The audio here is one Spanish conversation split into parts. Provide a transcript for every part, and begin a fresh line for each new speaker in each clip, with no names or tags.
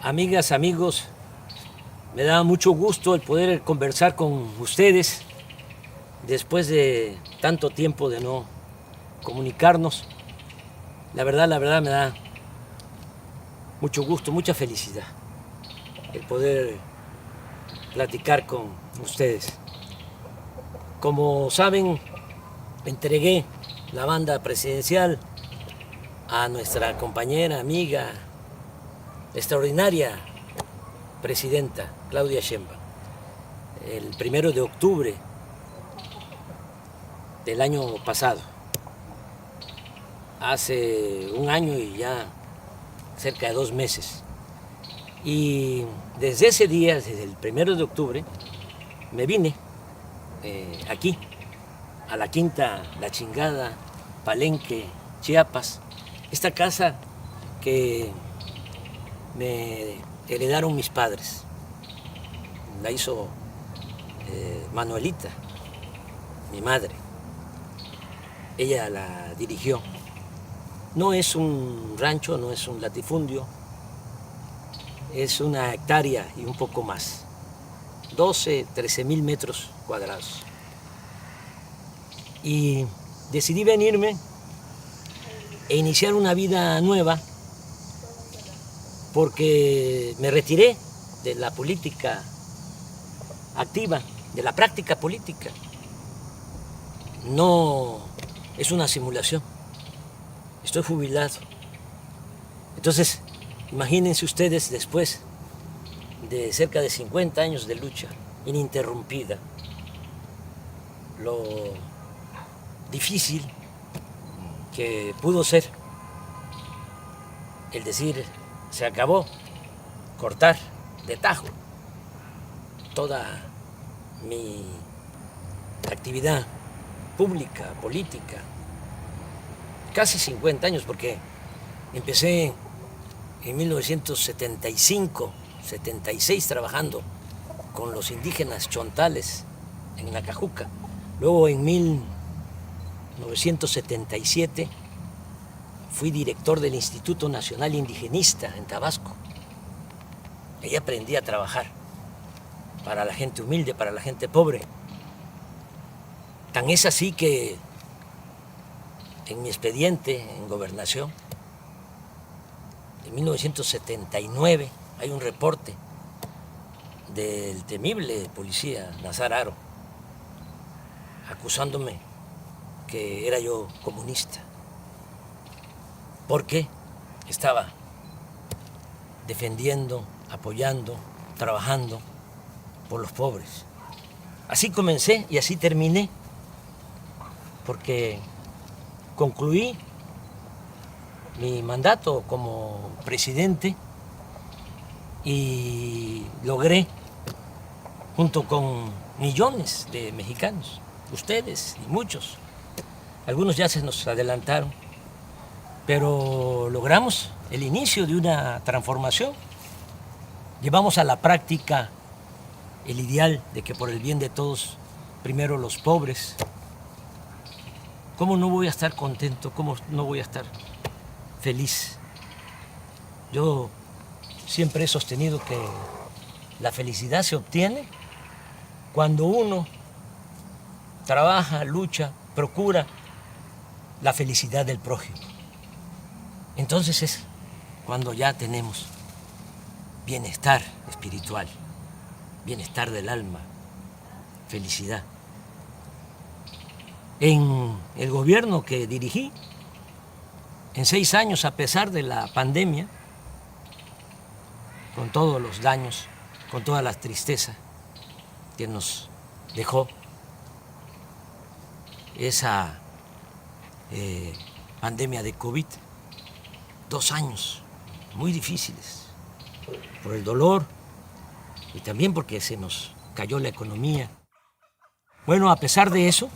Amigas, amigos, me da mucho gusto el poder conversar con ustedes después de tanto tiempo de no comunicarnos. La verdad me da mucho gusto, mucha felicidad el poder platicar con ustedes. Como saben, entregué la banda presidencial a nuestra compañera, amiga, extraordinaria presidenta Claudia Sheinbaum el 1 de octubre del año pasado. Hace un año y ya cerca de 2 meses. Y desde ese día, desde el 1 de octubre, me vine aquí, a la Quinta La Chingada, Palenque, Chiapas. Esta casa que me heredaron mis padres. La hizo Manuelita, mi madre. Ella la dirigió. No es un rancho, no es un latifundio, es una hectárea y un poco más. 13,000 metros cuadrados. Y decidí venirme e iniciar una vida nueva porque me retiré de la política activa, de la práctica política. No es una simulación. Estoy jubilado. Entonces, imagínense ustedes después de cerca de 50 años de lucha ininterrumpida, lo difícil que pudo ser el decir se acabó, cortar de tajo toda mi actividad pública, política, casi 50 años, porque empecé en 1975, 76 trabajando con los indígenas chontales en Nacajuca. Luego en 1977 fui director del Instituto Nacional Indigenista en Tabasco. Ahí aprendí a trabajar para la gente humilde, para la gente pobre. Tan es así que en mi expediente en Gobernación, en 1979, hay un reporte del temible policía Nazar Haro acusándome que era yo comunista, porque estaba defendiendo, apoyando, trabajando por los pobres. Así comencé y así terminé, porque concluí mi mandato como presidente y logré, junto con millones de mexicanos, ustedes y muchos, algunos ya se nos adelantaron, pero logramos el inicio de una transformación. Llevamos a la práctica el ideal de que por el bien de todos, primero los pobres. ¿Cómo no voy a estar contento? ¿Cómo no voy a estar feliz? Yo siempre he sostenido que la felicidad se obtiene cuando uno trabaja, lucha, procura la felicidad del prójimo. Entonces es cuando ya tenemos bienestar espiritual, bienestar del alma, felicidad. En el gobierno que dirigí, en 6 años, a pesar de la pandemia, con todos los daños, con toda la tristeza que nos dejó esa pandemia de COVID, 2 años muy difíciles, por el dolor y también porque se nos cayó la economía. Bueno, a pesar de eso,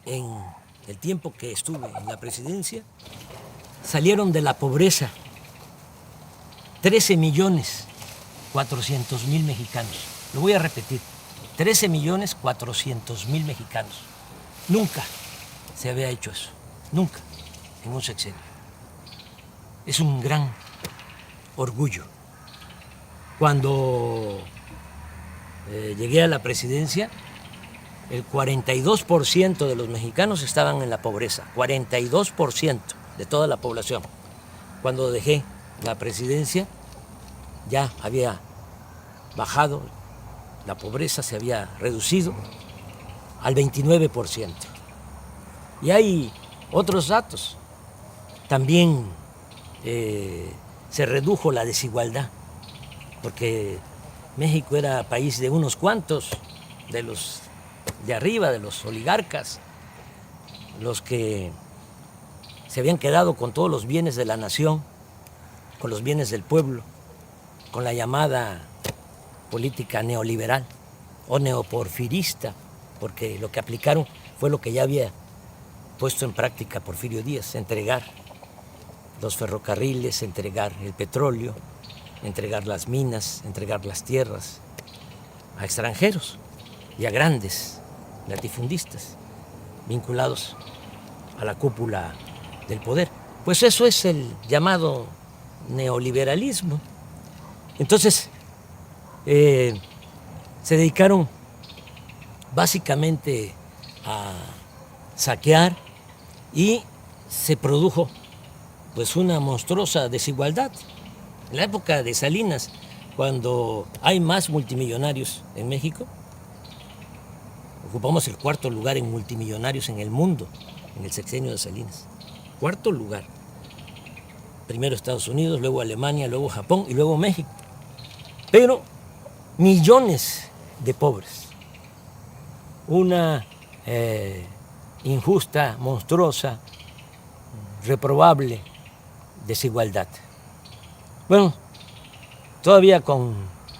en el tiempo que estuve en la presidencia, salieron de la pobreza 13,400,000 mexicanos. Lo voy a repetir, 13,400,000 mexicanos. Nunca se había hecho eso, nunca, en un sexenio. Es un gran orgullo. Cuando llegué a la presidencia, el 42% de los mexicanos estaban en la pobreza, 42% de toda la población. Cuando dejé la presidencia, ya había bajado, la pobreza se había reducido al 29%. Y hay otros datos. También se redujo la desigualdad, porque México era país de unos cuantos, de los de arriba, de los oligarcas, los que se habían quedado con todos los bienes de la nación, con los bienes del pueblo, con la llamada política neoliberal o neoporfirista, porque lo que aplicaron fue lo que ya había puesto en práctica Porfirio Díaz: entregar los ferrocarriles, entregar el petróleo, entregar las minas, entregar las tierras a extranjeros y a grandes latifundistas vinculados a la cúpula del poder. Pues eso es el llamado neoliberalismo. Entonces, se dedicaron básicamente a saquear y se produjo pues una monstruosa desigualdad. En la época de Salinas, cuando hay más multimillonarios en México, ocupamos el 4º lugar en multimillonarios en el mundo, en el sexenio de Salinas. 4º lugar. Primero Estados Unidos, luego Alemania, luego Japón y luego México. Pero millones de pobres. Una injusta, monstruosa, reprobable desigualdad. Bueno, todavía con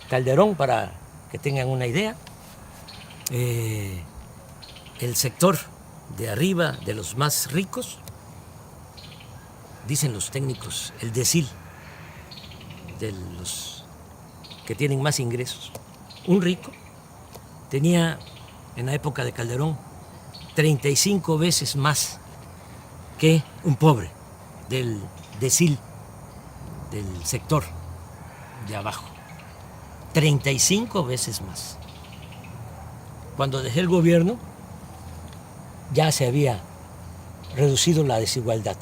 Calderón, para que tengan una idea, el sector de arriba, de los más ricos, dicen los técnicos, el decil de los que tienen más ingresos. Un rico tenía en la época de Calderón 35 veces más que un pobre del decil del sector de abajo. 35 veces más. Cuando dejé el gobierno, ya se había reducido la desigualdad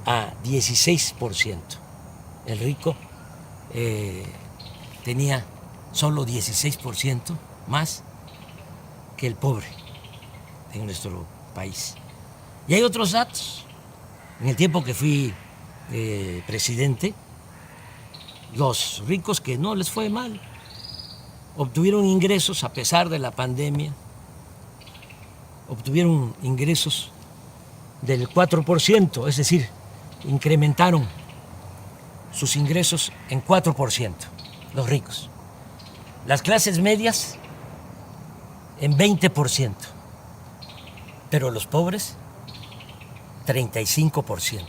a 16%. El rico tenía solo 16% más que el pobre en nuestro país. Y hay otros datos. En el tiempo que fui presidente, los ricos, que no les fue mal, obtuvieron ingresos a pesar de la pandemia, obtuvieron ingresos del 4%, es decir, incrementaron sus ingresos en 4%, los ricos. Las clases medias en 20%, pero los pobres 35%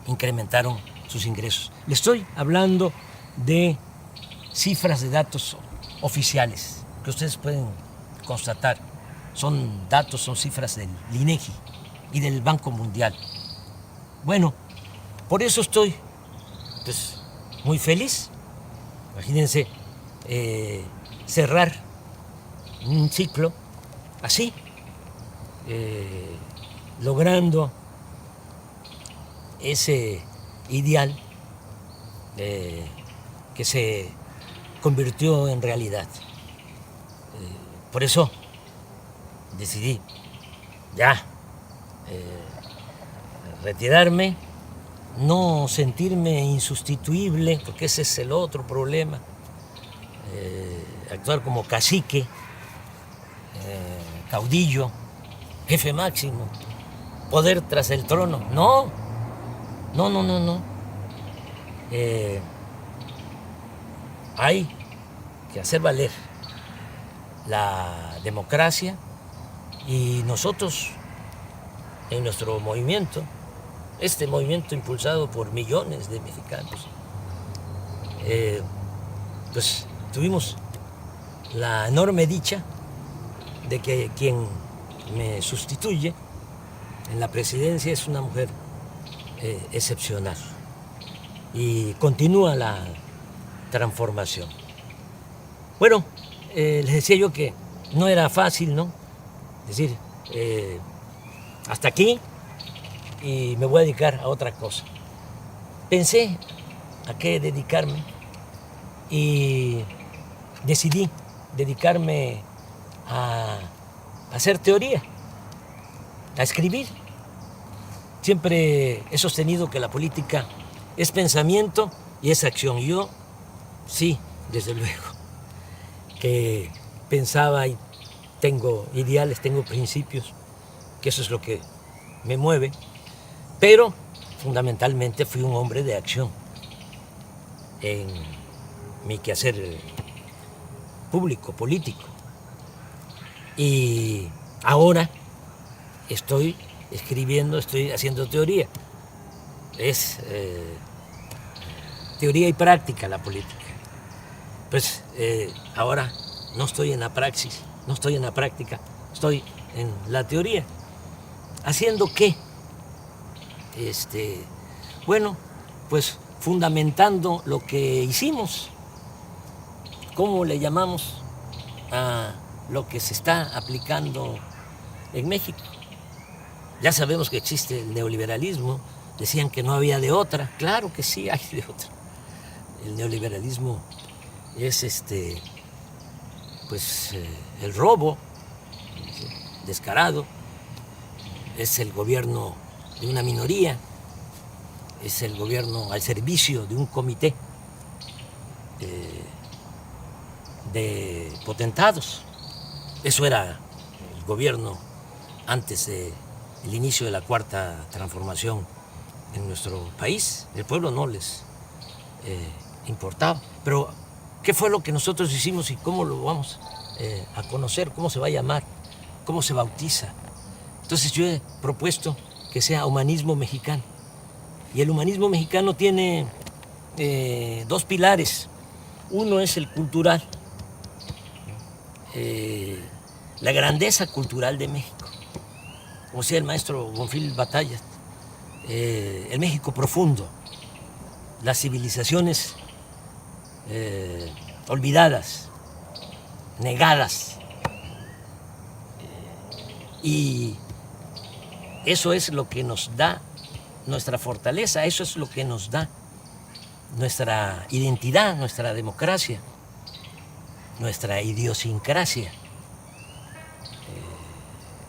incrementaron sus ingresos. Le estoy hablando de cifras de datos oficiales que ustedes pueden constatar. Son datos, son cifras del INEGI y del Banco Mundial. Bueno, por eso estoy pues muy feliz. Imagínense cerrar un ciclo así, logrando ese ideal que se convirtió en realidad. Por eso decidí ya retirarme, no sentirme insustituible, porque ese es el otro problema, actuar como cacique, caudillo, jefe máximo, poder tras el trono. No. Hay que hacer valer la democracia, y nosotros en nuestro movimiento, este movimiento impulsado por millones de mexicanos, pues tuvimos la enorme dicha de que quien me sustituye en la presidencia es una mujer excepcional. y continúa la transformación. Bueno, les decía yo que no era fácil, ¿no? Es decir, hasta aquí y me voy a dedicar a otra cosa. Pensé a qué dedicarme y decidí dedicarme a hacer teoría, a escribir. Siempre he sostenido que la política es pensamiento y es acción. Yo sí, desde luego, que pensaba y tengo ideales, tengo principios, que eso es lo que me mueve, pero fundamentalmente fui un hombre de acción en mi quehacer público, político. Y ahora estoy escribiendo, estoy haciendo teoría. Es teoría y práctica la política. Pues ahora no estoy en la praxis, no estoy en la práctica, estoy en la teoría. ¿Haciendo qué? Bueno, pues fundamentando lo que hicimos. ¿Cómo le llamamos a lo que se está aplicando en México? Ya sabemos que existe el neoliberalismo, decían que no había de otra, claro que sí hay de otra. El neoliberalismo es el robo descarado, es el gobierno de una minoría, es el gobierno al servicio de un comité de potentados. Eso era el gobierno antes del inicio de la cuarta transformación en nuestro país. El pueblo no les importaba. Pero, ¿qué fue lo que nosotros hicimos y cómo lo vamos a conocer? ¿Cómo se va a llamar? ¿Cómo se bautiza? Entonces yo he propuesto que sea humanismo mexicano. Y el humanismo mexicano tiene dos pilares. Uno es el cultural, la grandeza cultural de México. Como decía el maestro Bonfil Batallas, el México profundo, las civilizaciones olvidadas, negadas. Y eso es lo que nos da nuestra fortaleza, eso es lo que nos da nuestra identidad, nuestra democracia, nuestra idiosincrasia,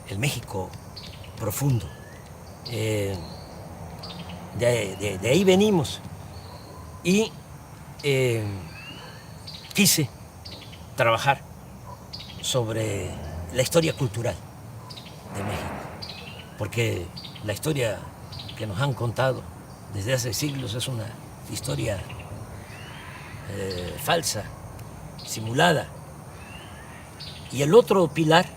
el México profundo. De ahí venimos y quise trabajar sobre la historia cultural de México, porque la historia que nos han contado desde hace siglos es una historia falsa, simulada. Y el otro pilar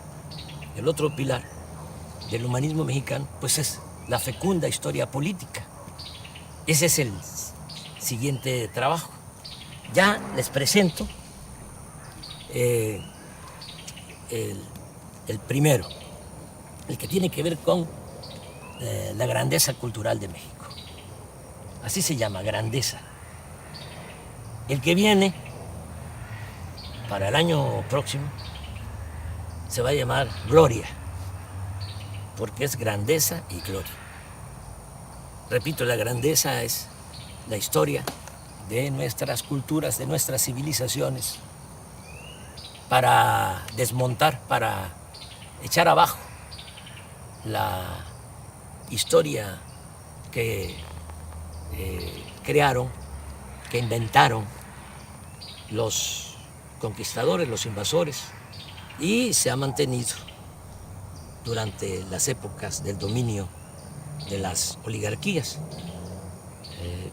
del humanismo mexicano, pues es la fecunda historia política. Ese es el siguiente trabajo. Ya les presento el primero, el que tiene que ver con la grandeza cultural de México. Así se llama, grandeza. El que viene para el año próximo se va a llamar gloria, porque es grandeza y gloria. Repito, la grandeza es la historia de nuestras culturas, de nuestras civilizaciones, para desmontar, para echar abajo la historia que crearon, que inventaron los conquistadores, los invasores, y se ha mantenido durante las épocas del dominio de las oligarquías.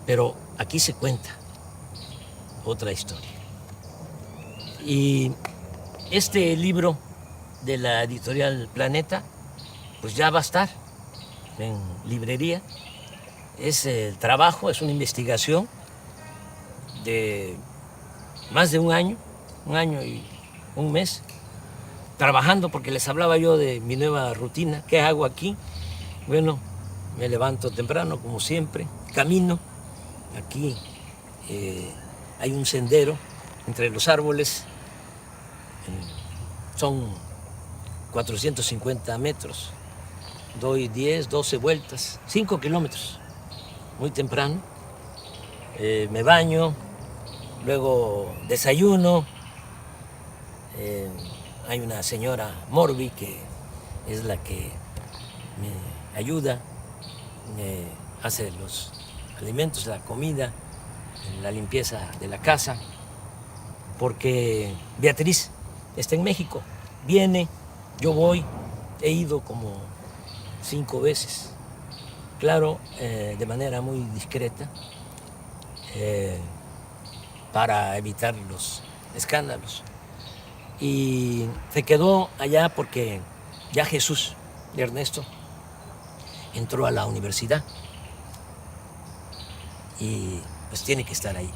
Pero aquí se cuenta otra historia. Y este libro de la editorial Planeta, pues ya va a estar en librería. Es el trabajo, es una investigación de más de un año y un mes, trabajando, porque les hablaba yo de mi nueva rutina. ¿Qué hago aquí? Bueno, me levanto temprano, como siempre, camino aquí hay un sendero entre los árboles, son 450 metros, doy 10, 12 vueltas, 5 kilómetros, muy temprano, me baño, luego desayuno, hay una señora Morbi que es la que me ayuda, me hace los alimentos, la comida, la limpieza de la casa, porque Beatriz está en México, viene, yo voy, he ido como 5 veces, claro, de manera muy discreta, para evitar los escándalos. Y se quedó allá porque ya Jesús, Ernesto, entró a la universidad y pues tiene que estar ahí,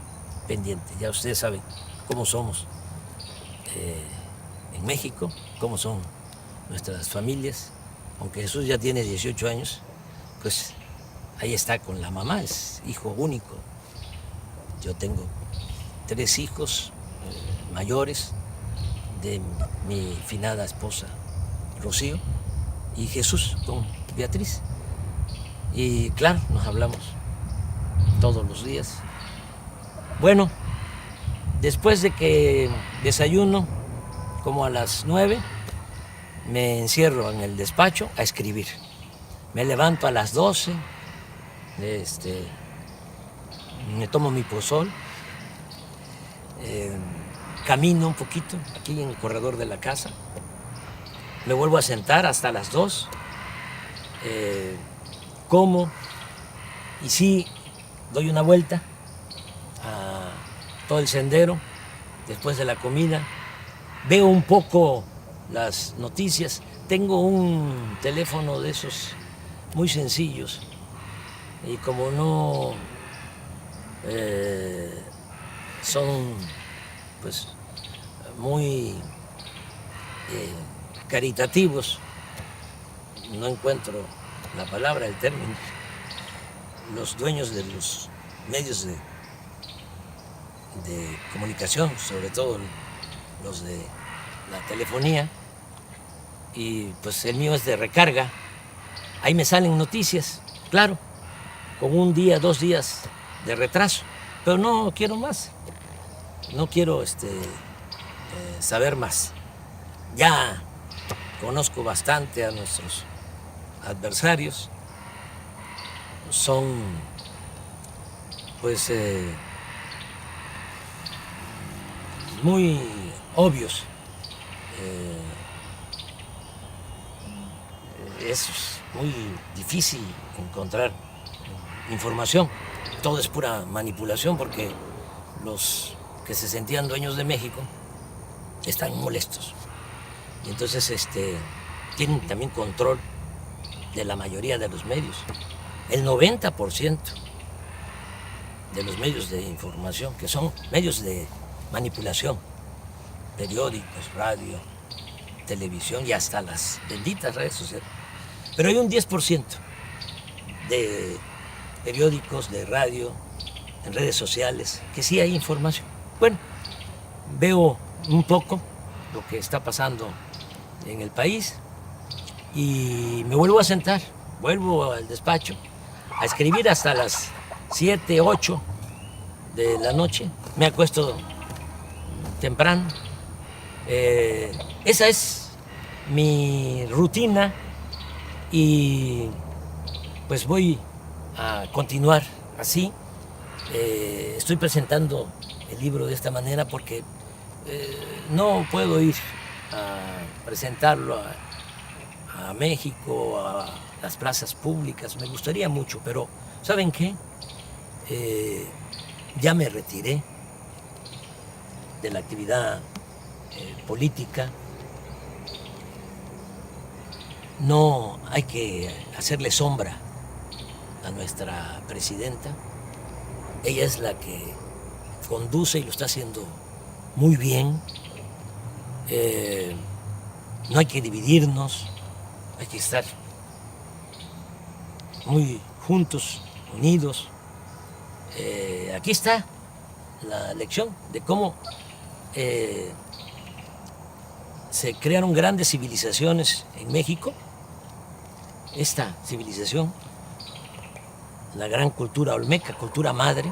pendiente. Ya ustedes saben cómo somos en México, cómo son nuestras familias. Aunque Jesús ya tiene 18 años, pues ahí está con la mamá, es hijo único. Yo tengo 3 hijos mayores de mi finada esposa Rocío y Jesús con Beatriz. Y claro, nos hablamos todos los días. Bueno, después de que desayuno, como a las 9, me encierro en el despacho a escribir. Me levanto a las 12, me tomo mi pozol, camino un poquito aquí en el corredor de la casa, me vuelvo a sentar hasta las 2, como y sí doy una vuelta a todo el sendero después de la comida, veo un poco las noticias, tengo un teléfono de esos muy sencillos y como no son pues muy caritativos, no encuentro la palabra, el término, los dueños de los medios de comunicación, sobre todo los de la telefonía, y pues el mío es de recarga, ahí me salen noticias, claro, con 1 día, 2 días de retraso, pero no quiero más, no quiero saber más. Ya conozco bastante a nuestros adversarios, son pues muy obvios. Es muy difícil encontrar información, todo es pura manipulación porque los que se sentían dueños de México están molestos y entonces tienen también control de la mayoría de los medios. El 90% de los medios de información, que son medios de manipulación, periódicos, radio, televisión y hasta las benditas redes sociales. Pero hay un 10% de periódicos, de radio, en redes sociales, que sí hay información. Bueno, veo un poco lo que está pasando en el país y me vuelvo a sentar, vuelvo al despacho a escribir hasta las 7, 8 de la noche. Me acuesto temprano. Esa es mi rutina y pues voy a continuar así. Estoy presentando el libro de esta manera porque no puedo ir a presentarlo a México, a las plazas públicas. Me gustaría mucho, pero ¿saben qué? Ya me retiré de la actividad política. No hay que hacerle sombra a nuestra presidenta. Ella es la que conduce y lo está haciendo muy bien. No hay que dividirnos, hay que estar muy juntos, unidos. aquí está la lección de cómo se crearon grandes civilizaciones en México. Esta civilización, la gran cultura olmeca, cultura madre,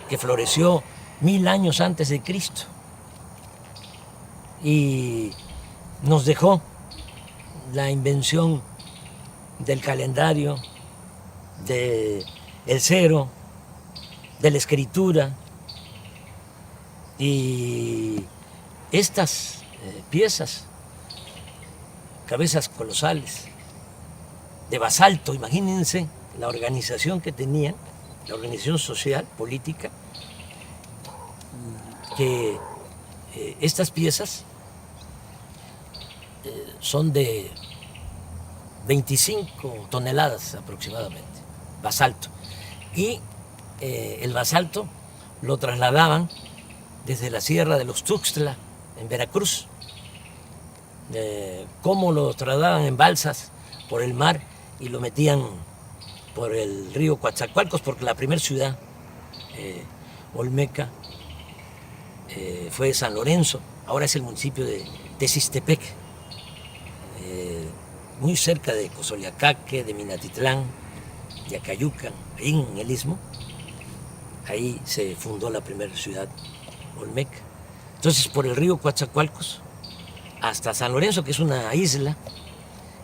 que floreció 1000 años antes de Cristo y nos dejó la invención del calendario, del cero, de la escritura, y estas piezas, cabezas colosales, de basalto, imagínense la organización que tenían, la organización social, política, que estas piezas son de 25 toneladas aproximadamente, basalto. Y el basalto lo trasladaban desde la Sierra de los Tuxtla, en Veracruz. Cómo lo trasladaban en balsas por el mar y lo metían por el río Coatzacoalcos, porque la primera ciudad olmeca fue San Lorenzo, ahora es el municipio de Texistepec, muy cerca de Cozoleacaque, de Minatitlán, de Acayucan, ahí en el Istmo. Ahí se fundó la primera ciudad olmeca. Entonces, por el río Coatzacoalcos hasta San Lorenzo, que es una isla,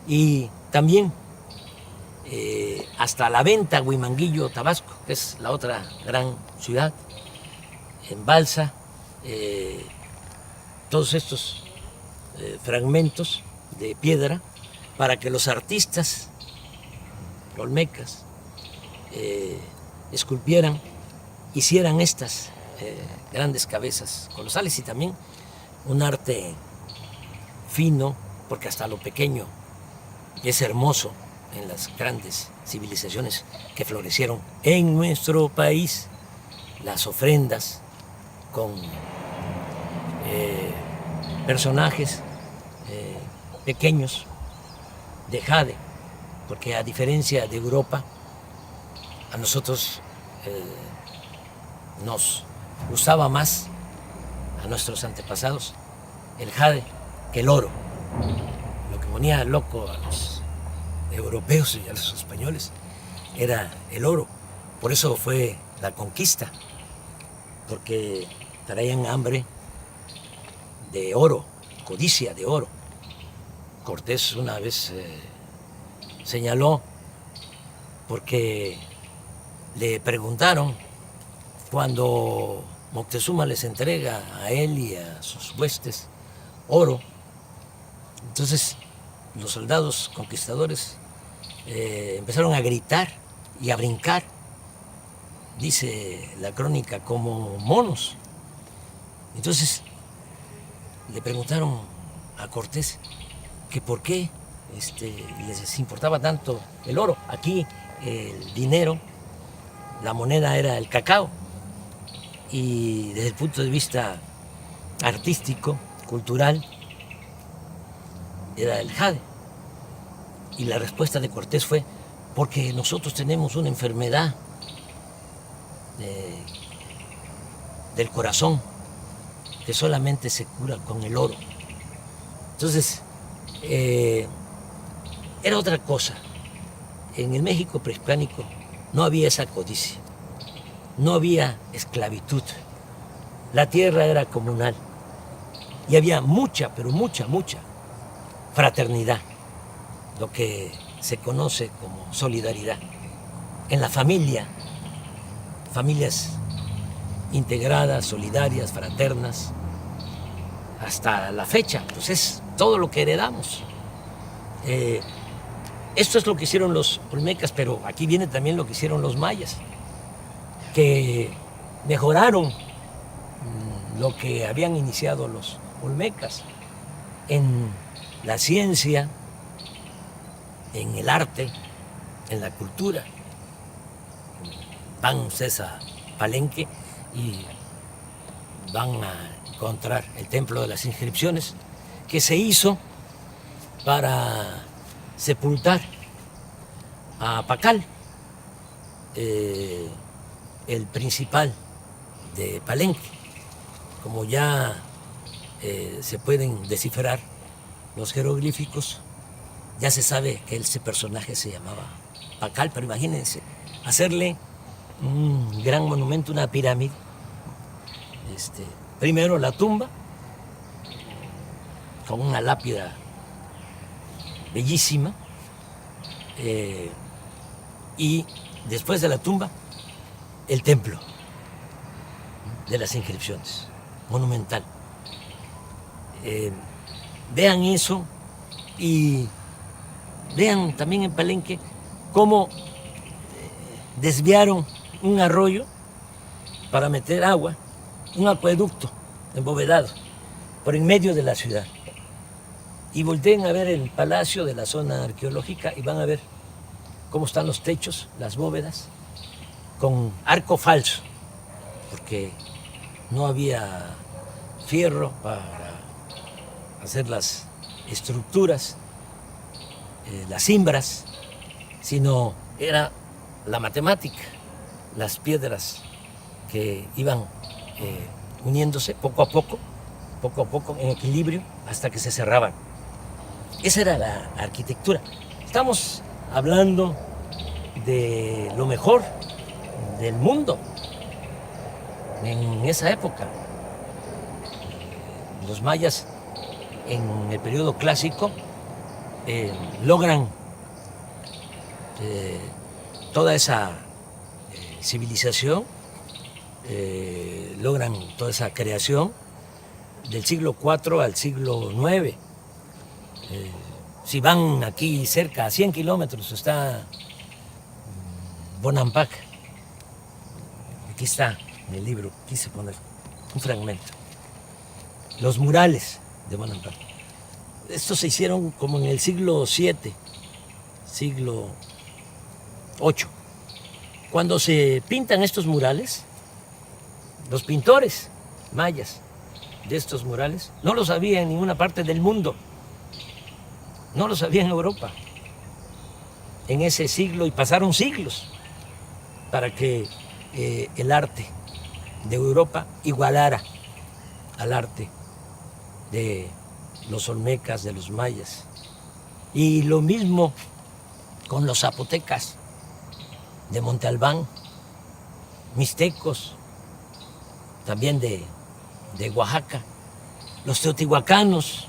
y también hasta La Venta, Huimanguillo, Tabasco, que es la otra gran ciudad, en balsa, todos estos fragmentos de piedra para que los artistas olmecas esculpieran, hicieran estas grandes cabezas colosales, y también un arte fino, porque hasta lo pequeño es hermoso en las grandes civilizaciones que florecieron en nuestro país. Las ofrendas con personajes pequeños de jade, porque a diferencia de Europa, a nosotros nos gustaba más, a nuestros antepasados, el jade que el oro. Lo que ponía loco a los europeos y a los españoles era el oro. Por eso fue la conquista, porque traían hambre de oro, codicia de oro. Cortés una vez señaló, porque le preguntaron cuando Moctezuma les entrega a él y a sus huestes oro. Entonces los soldados conquistadores empezaron a gritar y a brincar, dice la crónica, como monos. Entonces le preguntaron a Cortés que por qué les importaba tanto el oro. Aquí el dinero, la moneda era el cacao, y desde el punto de vista artístico, cultural, era el jade. Y la respuesta de Cortés fue: porque nosotros tenemos una enfermedad del corazón que solamente se cura con el oro. Entonces, era otra cosa. En el México prehispánico no había esa codicia, no había esclavitud, la tierra era comunal y había mucha, pero mucha fraternidad, lo que se conoce como solidaridad. En la familia, familias integradas, solidarias, fraternas, hasta la fecha, pues es todo lo que heredamos. Esto es lo que hicieron los olmecas, pero aquí viene también lo que hicieron los mayas, que mejoraron lo que habían iniciado los olmecas en la ciencia, en el arte, en la cultura. Van ustedes a Palenque y van a encontrar el Templo de las Inscripciones, que se hizo para sepultar a Pacal, el principal de Palenque. Como ya se pueden descifrar los jeroglíficos, ya se sabe que ese personaje se llamaba Pacal, pero imagínense, hacerle un gran monumento, una pirámide. Primero la tumba, con una lápida bellísima, y después de la tumba, el templo de las inscripciones, monumental. Vean eso y vean también en Palenque cómo desviaron un arroyo para meter agua, un acueducto embovedado por en medio de la ciudad. Y volteen a ver el palacio de la zona arqueológica y van a ver cómo están los techos, las bóvedas, con arco falso, porque no había fierro para hacer las estructuras, las cimbras, sino era la matemática, las piedras que iban uniéndose poco a poco en equilibrio hasta que se cerraban. Esa era la arquitectura. Estamos hablando de lo mejor del mundo en esa época. Los mayas en el periodo clásico logran toda esa civilización, logran toda esa creación del siglo IV al siglo IX. Si van aquí cerca, a 100 kilómetros, está Bonampak. Aquí está en el libro, quise poner un fragmento. Los murales de Bonampak. Estos se hicieron como en el siglo VII, siglo VIII. Cuando se pintan estos murales, los pintores mayas de estos murales no los había en ninguna parte del mundo, no los había en Europa en ese siglo, y pasaron siglos para que el arte de Europa igualara al arte de los olmecas, de los mayas. Y lo mismo con los zapotecas de Monte Albán, mixtecos, también de Oaxaca, los teotihuacanos,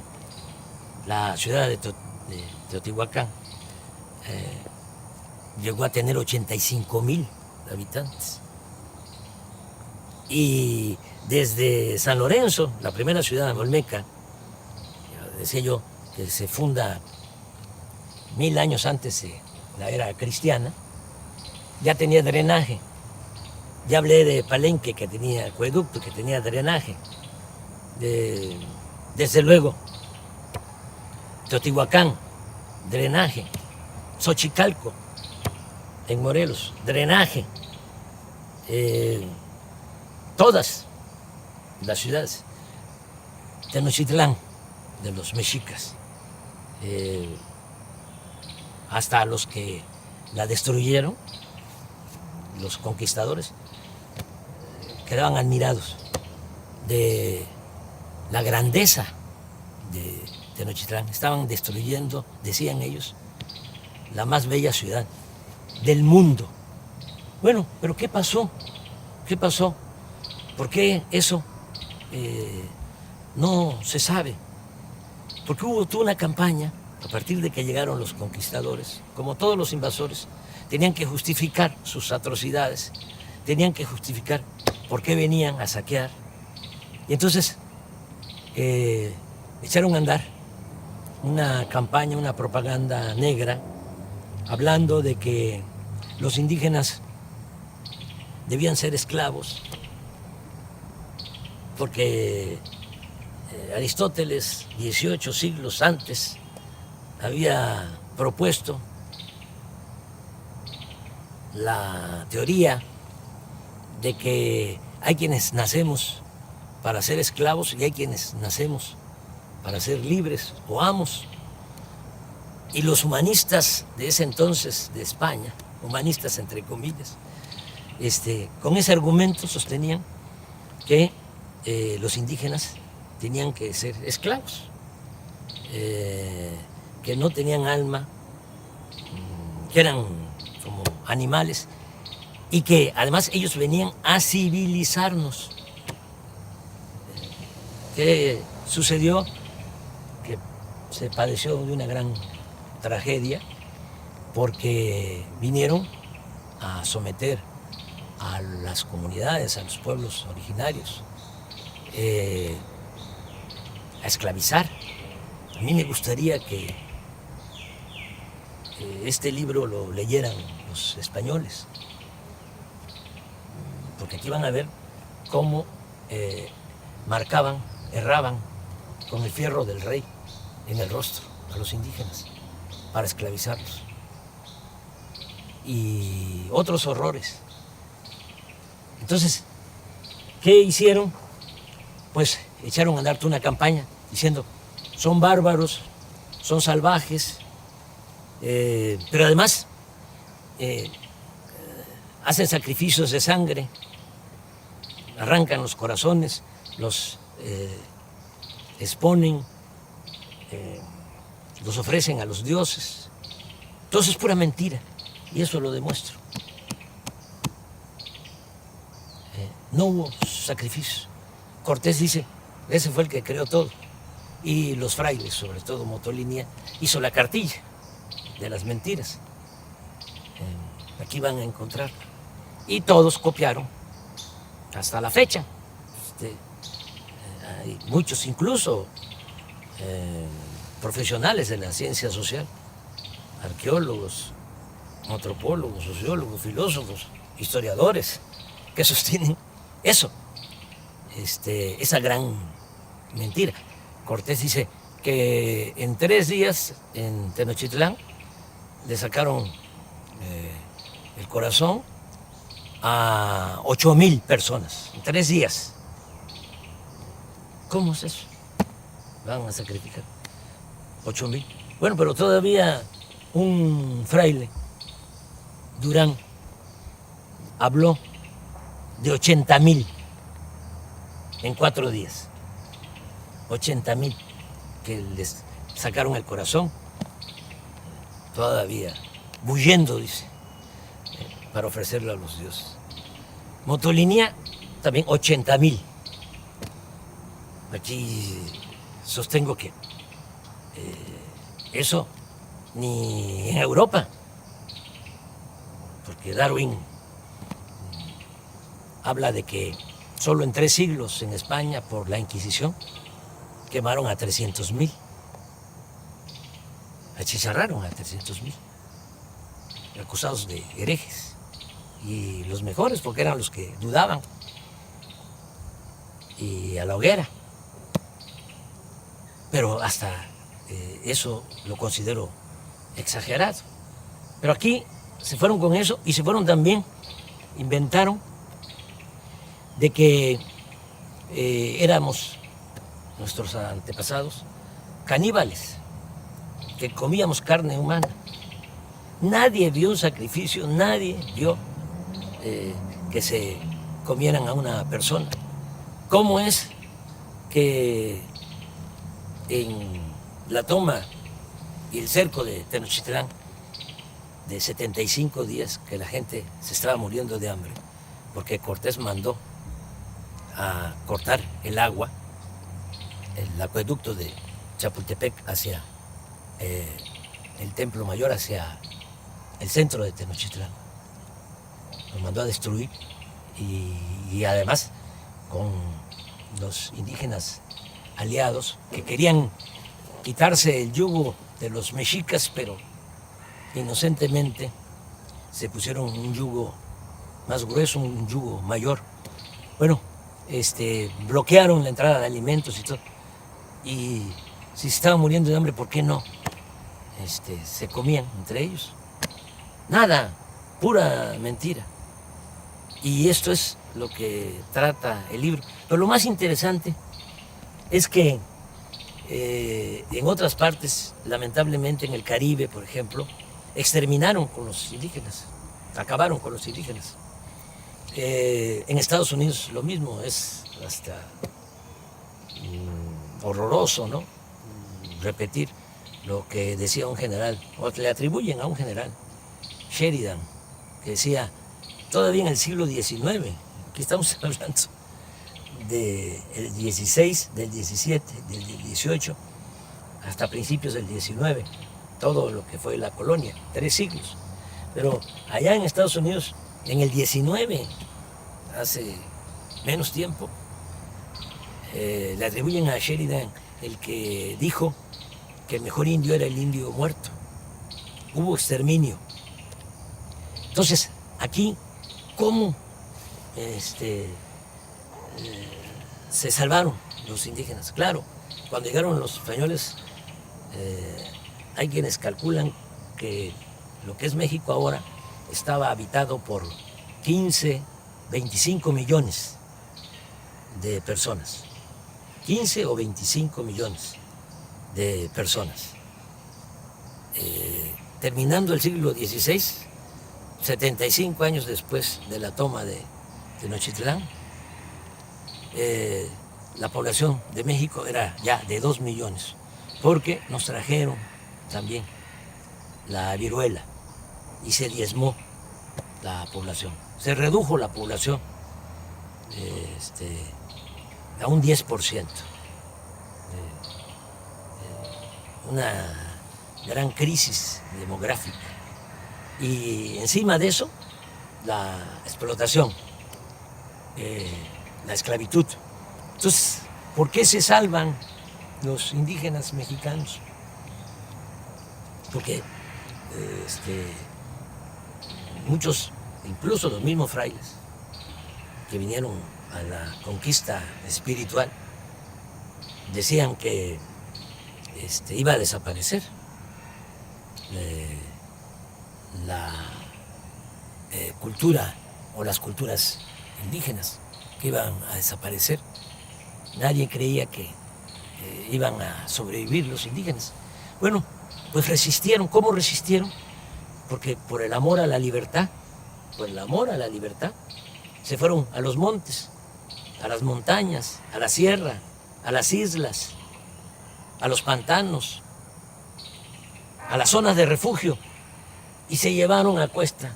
la ciudad de Teotihuacán llegó a tener 85,000 habitantes. Y desde San Lorenzo, la primera ciudad olmeca, decía yo, que se funda 1000 años antes de la era cristiana, ya tenía drenaje. Ya hablé de Palenque, que tenía acueducto, que tenía drenaje. Desde luego, Teotihuacán, drenaje. Xochicalco, en Morelos, drenaje. Todas las ciudades. Tenochtitlán, de los mexicas, hasta los que la destruyeron, los conquistadores, quedaban admirados de la grandeza de Tenochtitlán. Estaban destruyendo, decían ellos, la más bella ciudad del mundo. Bueno, pero ¿qué pasó? ¿Qué pasó? ¿Por qué eso no se sabe? Porque tuvo una campaña, a partir de que llegaron los conquistadores, como todos los invasores, tenían que justificar sus atrocidades, tenían que justificar por qué venían a saquear. Y entonces echaron a andar una campaña, una propaganda negra, hablando de que los indígenas debían ser esclavos, porque Aristóteles, 18 siglos antes, había propuesto la teoría de que hay quienes nacemos para ser esclavos y hay quienes nacemos para ser libres o amos. Y los humanistas de ese entonces de España, humanistas entre comillas, con ese argumento sostenían que los indígenas tenían que ser esclavos, que no tenían alma, que eran como animales y que además ellos venían a civilizarnos. ¿Qué sucedió? Que se padeció de una gran tragedia porque vinieron a someter a las comunidades, a los pueblos originarios, a esclavizar. A mí me gustaría que este libro lo leyeran los españoles, porque aquí van a ver cómo marcaban, erraban con el fierro del rey en el rostro a los indígenas para esclavizarlos. Y otros horrores. Entonces, ¿qué hicieron? Pues echaron a andar toda una campaña diciendo, son bárbaros, son salvajes, pero además hacen sacrificios de sangre, arrancan los corazones, los exponen, los ofrecen a los dioses. Todo eso es pura mentira y eso lo demuestro. No hubo sacrificios. Cortés dice, ese fue el que creó todo. Y los frailes, sobre todo Motolinia, hizo la cartilla de las mentiras. Aquí van a encontrar. Y todos copiaron hasta la fecha. Hay muchos, incluso profesionales de la ciencia social, arqueólogos, antropólogos, sociólogos, filósofos, historiadores, que sostienen eso, esa gran mentira. Cortés dice que en 3 días en Tenochtitlán le sacaron el corazón a 8,000 personas, en 3 días. ¿Cómo es eso? Van a sacrificar 8,000. Bueno, pero todavía un fraile, Durán, habló de 80,000 en 4 días. 80,000 que les sacaron el corazón, todavía bullendo, dice, para ofrecerlo a los dioses. Motolinia, también 80,000. Aquí sostengo que eso ni en Europa, porque Darwin habla de que solo en 3 siglos en España, por la Inquisición, quemaron a 300,000. Achicharraron a 300,000, acusados de herejes. Y los mejores, porque eran los que dudaban. Y a la hoguera. Pero hasta eso lo considero exagerado. Pero aquí se fueron con eso y se fueron también, inventaron de que éramos, nuestros antepasados, caníbales, que comíamos carne humana. Nadie vio un sacrificio, nadie vio que se comieran a una persona. ¿Cómo es que en la toma y el cerco de Tenochtitlán, de 75 días que la gente se estaba muriendo de hambre, porque Cortés mandó a cortar el agua, el acueducto de Chapultepec hacia el Templo Mayor, hacia el centro de Tenochtitlán? Lo mandó a destruir y además con los indígenas aliados que querían quitarse el yugo de los mexicas, pero inocentemente se pusieron un yugo más grueso, un yugo mayor. Bueno, bloquearon la entrada de alimentos y todo. Y si se estaban muriendo de hambre, ¿por qué no? Se comían entre ellos. Nada, pura mentira. Y esto es lo que trata el libro. Pero lo más interesante es que en otras partes, lamentablemente en el Caribe, por ejemplo, exterminaron con los indígenas, acabaron con los indígenas. En Estados Unidos lo mismo, es hasta horroroso, ¿no? Repetir lo que decía un general, o le atribuyen a un general, Sheridan, que decía, todavía en el siglo XIX, aquí estamos hablando del 16, del 17, del 18, hasta principios del 19, todo lo que fue la colonia, 3 siglos. Pero allá en Estados Unidos, en el 19, hace menos tiempo, le atribuyen a Sheridan el que dijo que el mejor indio era el indio muerto. Hubo exterminio. Entonces, aquí, ¿cómo se salvaron los indígenas? Claro, cuando llegaron los españoles, hay quienes calculan que lo que es México ahora estaba habitado por 15, 25 millones de personas. 15 o 25 millones de personas. Terminando el siglo XVI, 75 años después de la toma de Tenochtitlán, la población de México era ya de 2 millones, porque nos trajeron también la viruela y se diezmó la población. Se redujo la población a un 10%. Una gran crisis demográfica. Y encima de eso, la explotación, la esclavitud. Entonces, ¿por qué se salvan los indígenas mexicanos? Porque muchos, incluso los mismos frailes, que vinieron a la conquista espiritual, decían que iba a desaparecer la cultura o las culturas indígenas, que iban a desaparecer. Nadie creía que iban a sobrevivir los indígenas. Bueno, pues resistieron. ¿Cómo resistieron? Porque por el amor a la libertad, se fueron a los montes, a las montañas, a la sierra, a las islas, a los pantanos, a las zonas de refugio, y se llevaron a cuesta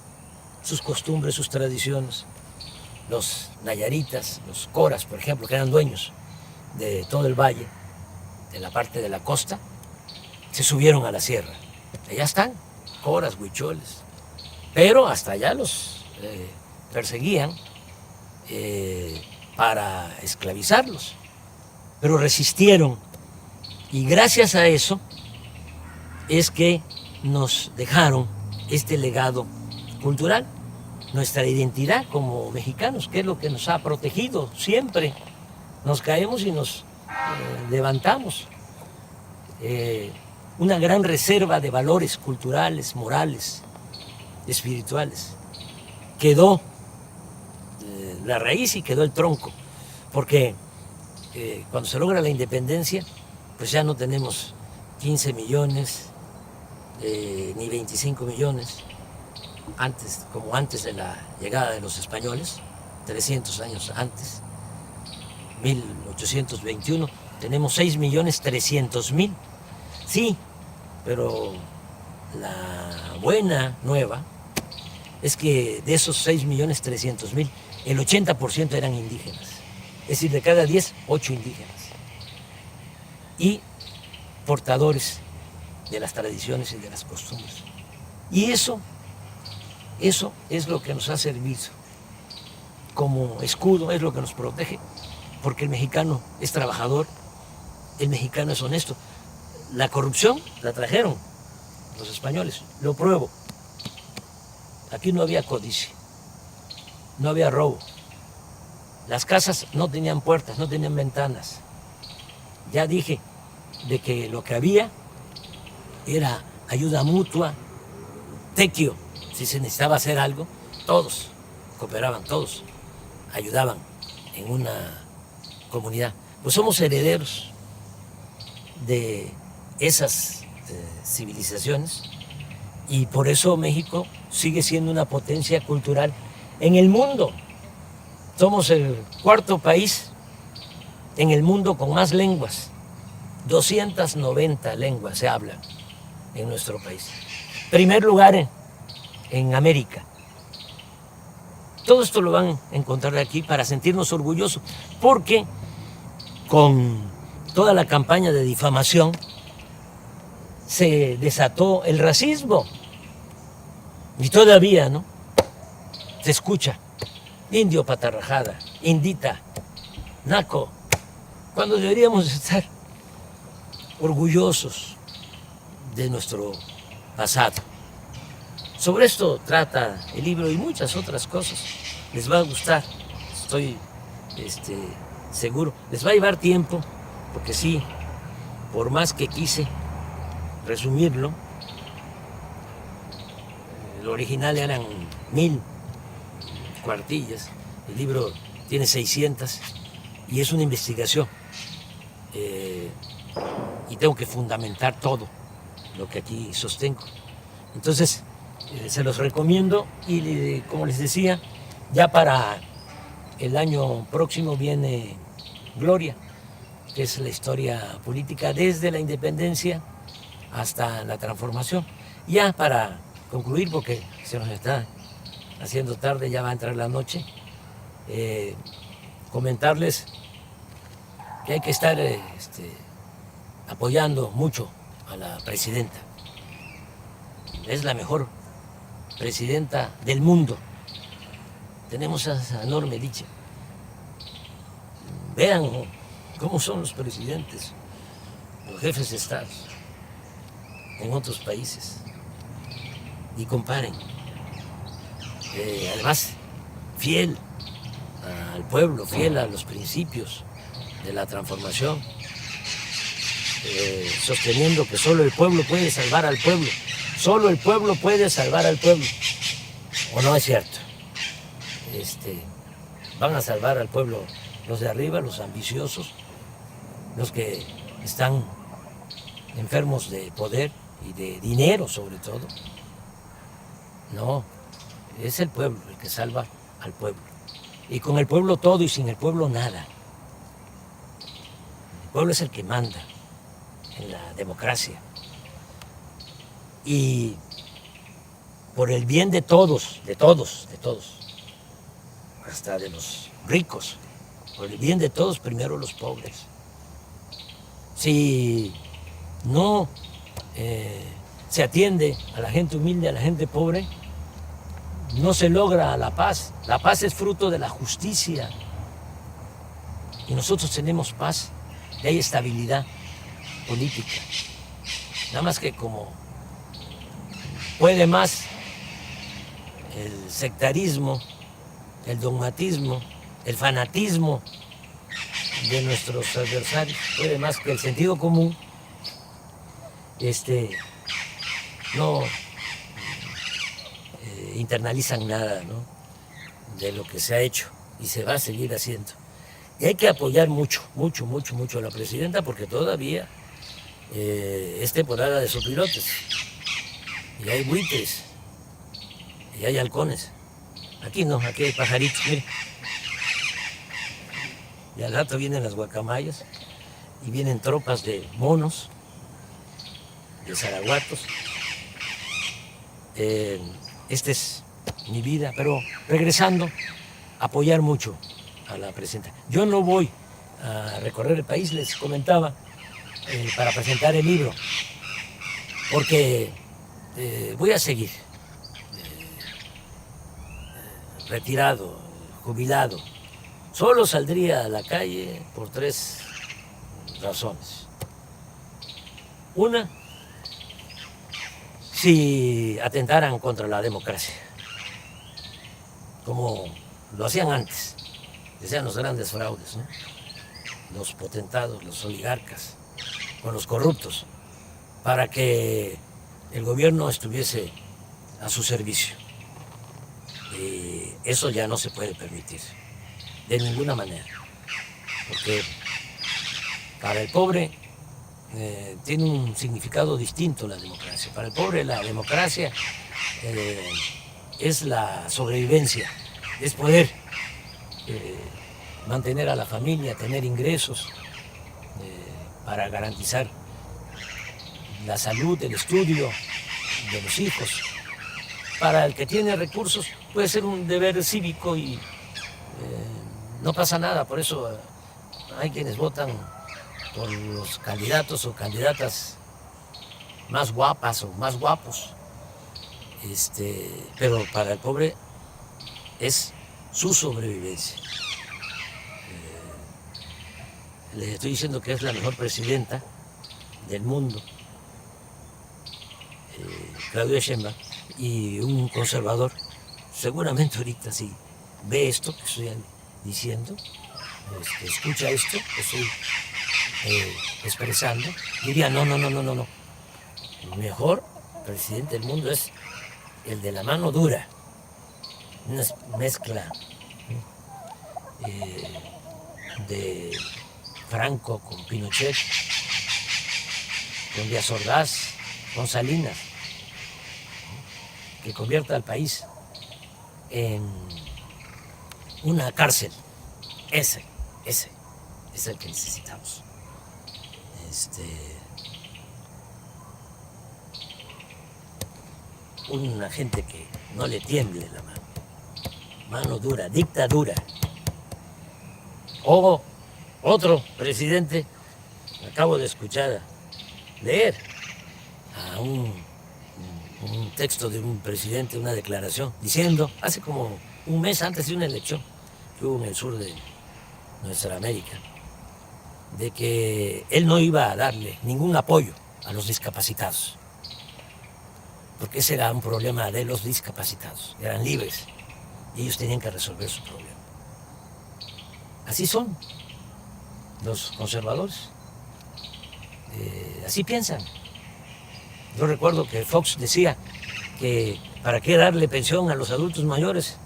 sus costumbres, sus tradiciones. Los nayaritas, los coras, por ejemplo, que eran dueños de todo el valle, de la parte de la costa, se subieron a la sierra. Allá están, coras, huicholes, pero hasta allá los perseguían para esclavizarlos, pero resistieron, y gracias a eso es que nos dejaron este legado cultural, nuestra identidad como mexicanos, que es lo que nos ha protegido siempre. Nos caemos y nos levantamos. Una gran reserva de valores culturales, morales, espirituales. Quedó la raíz y quedó el tronco, porque cuando se logra la independencia, pues ya no tenemos 15 millones, ni 25 millones, como antes de la llegada de los españoles, 300 años antes, 1821, tenemos 6.300.000. Sí, pero la buena nueva es que de esos 6.300.000, el 80% eran indígenas. Es decir, de cada 10, 8 indígenas. Y portadores de las tradiciones y de las costumbres. Y eso es lo que nos ha servido como escudo, es lo que nos protege, porque el mexicano es trabajador, el mexicano es honesto. La corrupción la trajeron los españoles, lo pruebo. Aquí no había codicia, no había robo. Las casas no tenían puertas, no tenían ventanas. Ya dije de que lo que había era ayuda mutua, tequio. Si se necesitaba hacer algo, todos cooperaban, todos ayudaban en una comunidad. Pues somos herederos de esas civilizaciones, y por eso México sigue siendo una potencia cultural en el mundo. Somos el cuarto país en el mundo con más lenguas. 290 lenguas se hablan en nuestro país. Primer lugar en América. Todo esto lo van a encontrar aquí para sentirnos orgullosos, porque con toda la campaña de difamación se desató el racismo. Y todavía, ¿no? Se escucha indio patarrajada, indita, naco, cuando deberíamos estar orgullosos de nuestro pasado. Sobre esto trata el libro y muchas otras cosas. Les va a gustar, estoy seguro. Les va a llevar tiempo, porque sí, por más que quise resumirlo, el original eran 1000 cuartillas, el libro tiene 600 y es una investigación. Y tengo que fundamentar todo lo que aquí sostengo. Entonces, se los recomiendo y, como les decía, ya para el año próximo viene Gloria, que es la historia política desde la independencia hasta la transformación. Ya para concluir, porque se nos está haciendo tarde, ya va a entrar la noche, comentarles que hay que estar apoyando mucho a la presidenta. Es la mejor presidenta del mundo. Tenemos esa enorme dicha. Vean cómo son los presidentes, los jefes de Estado en otros países y comparen. Además, fiel al pueblo, fiel a los principios de la transformación, sosteniendo que solo el pueblo puede salvar al pueblo. Solo el pueblo puede salvar al pueblo. ¿O no es cierto? Van a salvar al pueblo los de arriba, los ambiciosos, los que están enfermos de poder y de dinero sobre todo. No, es el pueblo el que salva al pueblo. Y con el pueblo todo y sin el pueblo nada. El pueblo es el que manda en la democracia. Y por el bien de todos, hasta de los ricos, por el bien de todos, primero los pobres. Si no se atiende a la gente humilde, a la gente pobre, no se logra la paz. La paz es fruto de la justicia. Y nosotros tenemos paz y hay estabilidad política. Nada más que como puede más el sectarismo, el dogmatismo, el fanatismo de nuestros adversarios, puede más que el sentido común, no internalizan nada, ¿no?, de lo que se ha hecho y se va a seguir haciendo. Y hay que apoyar mucho a la presidenta, porque todavía es temporada de sopilotes. Y hay buitres, y hay halcones. Aquí no, aquí hay pajaritos, mire. Y al rato vienen las guacamayas, y vienen tropas de monos, de zaraguatos. Esta es mi vida, pero regresando, apoyar mucho a la presidenta. Yo no voy a recorrer el país, les comentaba, para presentar el libro, porque voy a seguir retirado, jubilado. Solo saldría a la calle por 3 razones. Una, si atentaran contra la democracia, como lo hacían antes, que sean los grandes fraudes, ¿no?, los potentados, los oligarcas, con los corruptos, para que el gobierno estuviese a su servicio. Y eso ya no se puede permitir, de ninguna manera, porque para el pobre tiene un significado distinto la democracia. Para el pobre la democracia es la sobrevivencia, es poder mantener a la familia, tener ingresos para garantizar la salud, el estudio de los hijos. Para el que tiene recursos puede ser un deber cívico y no pasa nada. Por eso hay quienes votan por los candidatos o candidatas más guapas o más guapos. Pero para el pobre es su sobrevivencia. Les estoy diciendo que es la mejor presidenta del mundo, Claudia Sheinbaum, y un conservador, seguramente ahorita sí ve esto que estoy diciendo, escucha esto que estoy expresando, diría no. El mejor presidente del mundo es el de la mano dura, una mezcla de Franco con Pinochet, con Díaz Ordaz, con Salinas, que convierta al país en una cárcel. Ese es el que necesitamos. Una gente que no le tiemble la mano dura, dictadura. O otro presidente, acabo de leer a un texto de un presidente, una declaración, diciendo, hace como un mes antes de una elección que hubo en el sur de nuestra América, de que él no iba a darle ningún apoyo a los discapacitados, porque ese era un problema de los discapacitados, eran libres y ellos tenían que resolver su problema. Así son los conservadores, así piensan. Yo recuerdo que Fox decía que para qué darle pensión a los adultos mayores,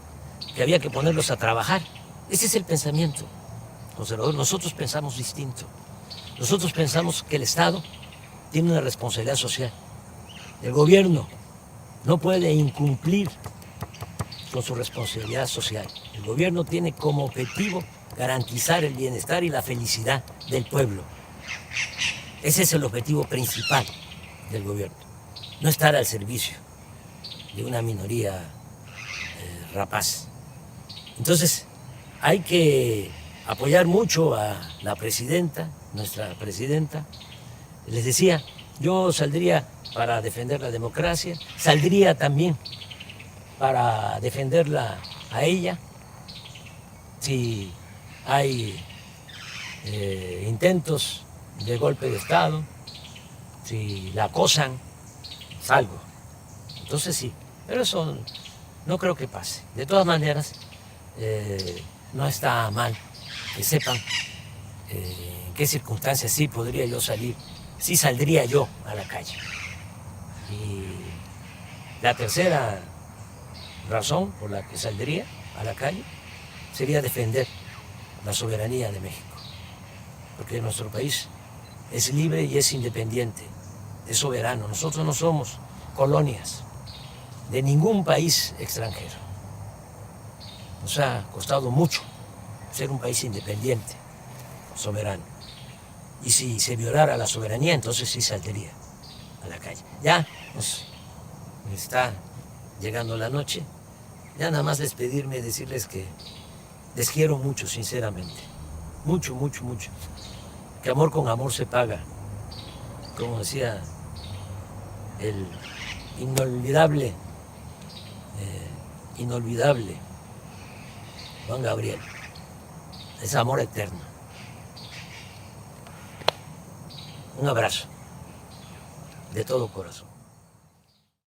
que había que ponerlos a trabajar. Ese es el pensamiento conservador. Nosotros pensamos distinto. Nosotros pensamos que el Estado tiene una responsabilidad social. El gobierno no puede incumplir con su responsabilidad social. El gobierno tiene como objetivo garantizar el bienestar y la felicidad del pueblo. Ese es el objetivo principal del gobierno, no estar al servicio de una minoría rapaz. Entonces hay que apoyar mucho a la presidenta, nuestra presidenta. Les decía, yo saldría para defender la democracia, saldría también para defenderla a ella. Si hay intentos de golpe de Estado, si la acosan, salgo. Entonces sí, pero eso no creo que pase. De todas maneras, no está mal que sepan en qué circunstancias sí podría yo salir, sí saldría yo a la calle. Y la tercera razón por la que saldría a la calle sería defender la soberanía de México, porque nuestro país es libre y es independiente, es soberano. Nosotros no somos colonias de ningún país extranjero. Nos ha costado mucho ser un país independiente, soberano. Y si se violara la soberanía, entonces sí saldría a la calle. Ya nos está llegando la noche. Ya nada más despedirme y decirles que les quiero mucho, sinceramente. Mucho, mucho, mucho. Que amor con amor se paga. Como decía el inolvidable Juan Gabriel. Es amor eterno. Un abrazo de todo corazón.